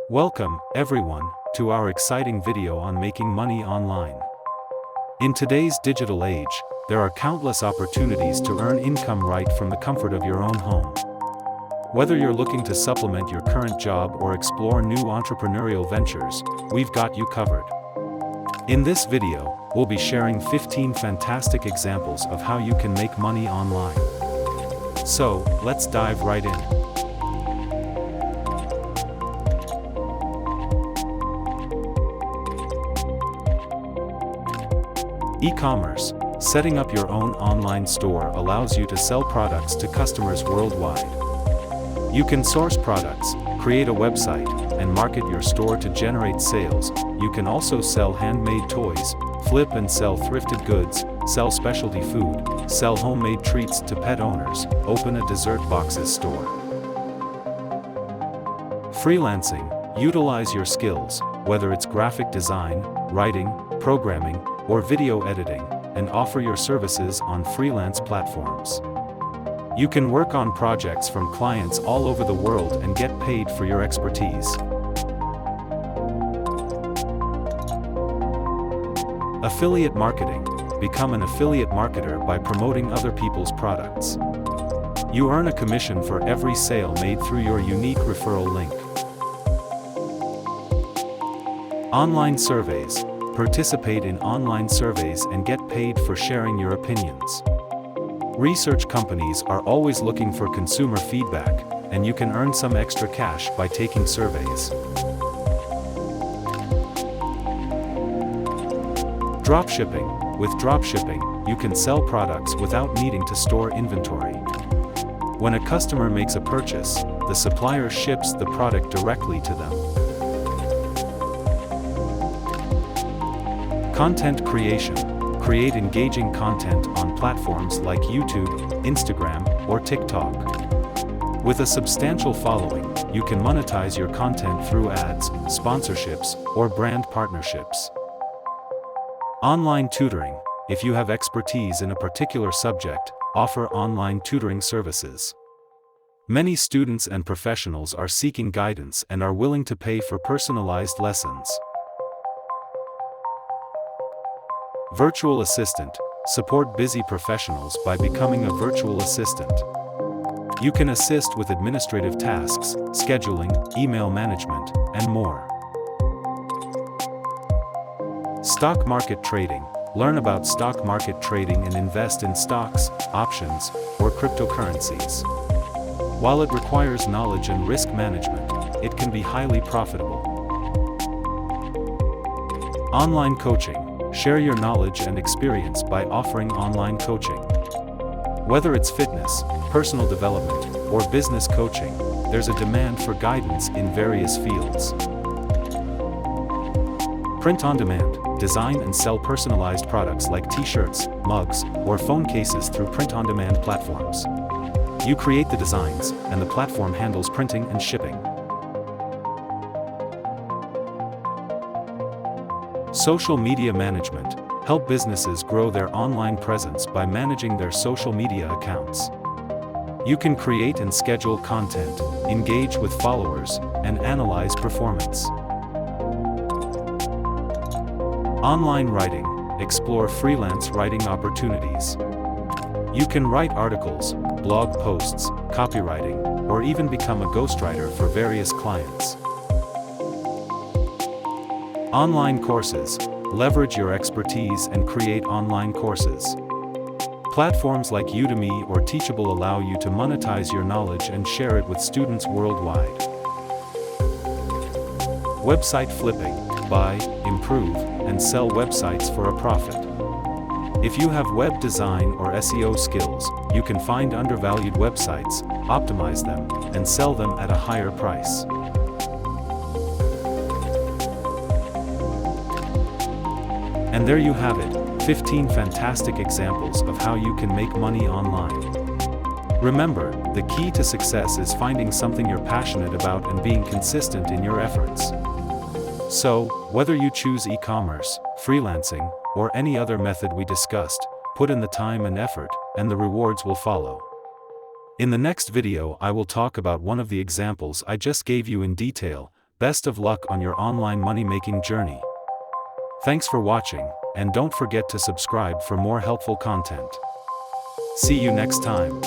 Welcome, everyone, to our exciting video on making money online. In today's digital age, there are countless opportunities to earn income right from the comfort of your own home. Whether you're looking to supplement your current job or explore new entrepreneurial ventures, we've got you covered. In this video, we'll be sharing 15 fantastic examples of how you can make money online. So, let's dive right in. E-commerce. Setting up your own online store allows you to sell products to customers worldwide. You can source products, create a website, and market your store to generate sales. You can also sell handmade toys, flip and sell thrifted goods, sell specialty food, sell homemade treats to pet owners, open a dessert boxes store. Freelancing. Utilize your skills, whether it's graphic design, writing, programming, or video editing, and offer your services on freelance platforms. You can work on projects from clients all over the world and get paid for your expertise. Affiliate marketing. Become an affiliate marketer by promoting other people's products. You earn a commission for every sale made through your unique referral link. Online surveys. Participate in online surveys and get paid for sharing your opinions. Research companies are always looking for consumer feedback, and you can earn some extra cash by taking surveys. Dropshipping. With dropshipping, you can sell products without needing to store inventory. When a customer makes a purchase, the supplier ships the product directly to them. Content creation. Create engaging content on platforms like YouTube, Instagram, or TikTok. With a substantial following, you can monetize your content through ads, sponsorships, or brand partnerships. Online tutoring. If you have expertise in a particular subject, offer online tutoring services. Many students and professionals are seeking guidance and are willing to pay for personalized lessons. Virtual assistant. Support busy professionals by becoming a virtual assistant. You can assist with administrative tasks, scheduling, email management, and more. Stock market trading. Learn about stock market trading and invest in stocks, options, or cryptocurrencies. While it requires knowledge and risk management, it can be highly profitable. Online coaching. Share your knowledge and experience by offering online coaching. Whether it's fitness, personal development, or business coaching, there's a demand for guidance in various fields. Print on demand. Design and sell personalized products like t-shirts, mugs, or phone cases through print-on-demand platforms. You create the designs, and the platform handles printing and shipping. Social media management. Help businesses grow their online presence by managing their social media accounts. You can create and schedule content, engage with followers, and analyze performance. Online writing. Explore freelance writing opportunities. You can write articles, blog posts, copywriting, or even become a ghostwriter for various clients. Online courses. Leverage your expertise and create online courses. Platforms like Udemy or Teachable allow you to monetize your knowledge and share it with students worldwide. Website flipping. Buy, improve, and sell websites for a profit. If you have web design or SEO skills, you can find undervalued websites, optimize them, and sell them at a higher price. And there you have it, 15 fantastic examples of how you can make money online. Remember, the key to success is finding something you're passionate about and being consistent in your efforts. So, whether you choose e-commerce, freelancing, or any other method we discussed, put in the time and effort, and the rewards will follow. In the next video I will talk about one of the examples I just gave you in detail, Best of luck on your online money-making journey. Thanks for watching, and don't forget to subscribe for more helpful content. See you next time.